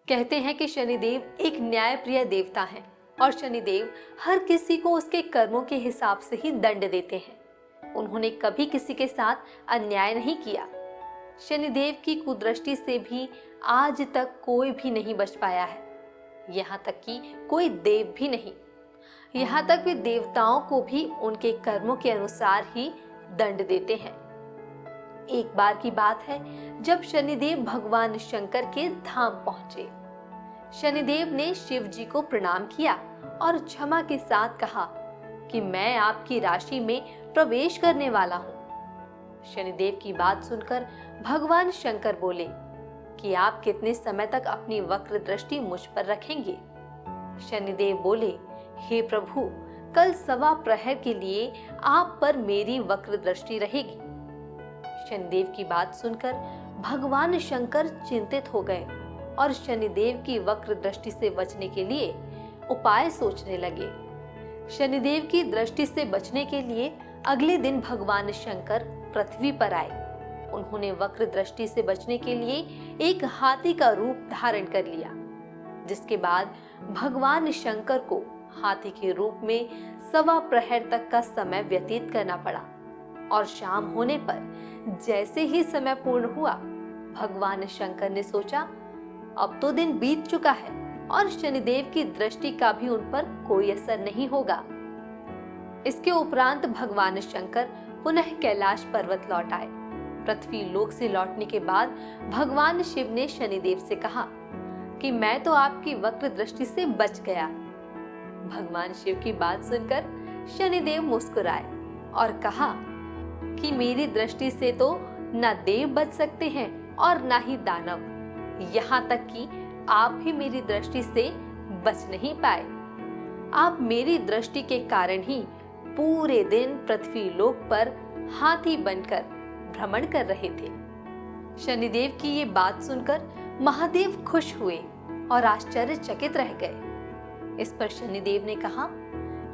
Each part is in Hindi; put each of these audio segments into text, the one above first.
कहते हैं कि शनिदेव एक न्यायप्रिय देवता हैं और शनिदेव हर किसी को उसके कर्मों के हिसाब से ही दंड देते हैं। उन्होंने कभी किसी के साथ अन्याय नहीं किया। शनिदेव की कुदृष्टि से भी आज तक कोई भी नहीं बच पाया है, यहाँ तक कि कोई देव भी नहीं। यहाँ तक वे देवताओं को भी उनके कर्मों के अनुसार ही दंड देते हैं। एक बार की बात है, जब शनिदेव भगवान शंकर के धाम पहुंचे। शनिदेव ने शिव जी को प्रणाम किया और क्षमा के साथ कहा कि मैं आपकी राशि में प्रवेश करने वाला हूँ। शनिदेव की बात सुनकर भगवान शंकर बोले कि आप कितने समय तक अपनी वक्र दृष्टि मुझ पर रखेंगे। शनिदेव बोले, हे प्रभु, कल 1.25 प्रहर के लिए आप पर मेरी वक्र दृष्टि रहेगी। शनिदेव की बात सुनकर भगवान शंकर चिंतित हो गए और शनिदेव की वक्र दृष्टि से बचने के लिए उपाय सोचने लगे। शनिदेव की दृष्टि से बचने के लिए अगले दिन भगवान शंकर पृथ्वी पर आए। उन्होंने वक्र दृष्टि से बचने के लिए एक हाथी का रूप धारण कर लिया, जिसके बाद भगवान शंकर को हाथी के रूप में 1.25 प्रहर तक का समय व्यतीत करना पड़ा। और शाम होने पर जैसे ही समय पूर्ण हुआ, भगवान शंकर ने सोचा अब तो दिन बीत चुका है और शनिदेव की दृष्टि का भी उन पर कोई असर नहीं होगा। इसके उपरांत भगवान शंकर पुनः कैलाश पर्वत लौट आए। पृथ्वी लोक से लौटने के बाद भगवान शिव ने शनिदेव से कहा कि मैं तो आपकी वक्र दृष्टि से बच गया। भगवान शिव की बात सुनकर शनिदेव मुस्कुराए और कहा कि मेरी दृष्टि से तो न देव बच सकते हैं और न ही दानव, यहाँ तक कि आप भी मेरी दृष्टि से बच नहीं पाए। आप मेरी दृष्टि के कारण ही पूरे दिन पृथ्वी लोक पर हाथी बनकर भ्रमण कर रहे थे। शनिदेव की ये बात सुनकर महादेव खुश हुए और आश्चर्यचकित रह गए। इस पर शनिदेव ने कहा,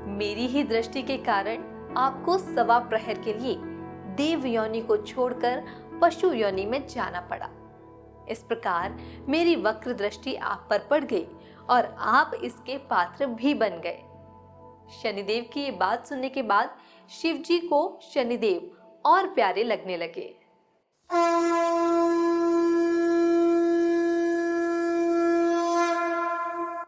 मेरी ही दृष्टि के कारण आपको 1.25 प्रहर के लिए देव योनि को छोड़कर पशु योनि में जाना पड़ा। इस प्रकार मेरी वक्र दृष्टि आप पर पड़ गई और आप इसके पात्र भी बन गए। शनिदेव की ये बात सुनने के बाद शिव जी को शनिदेव और प्यारे लगने लगे।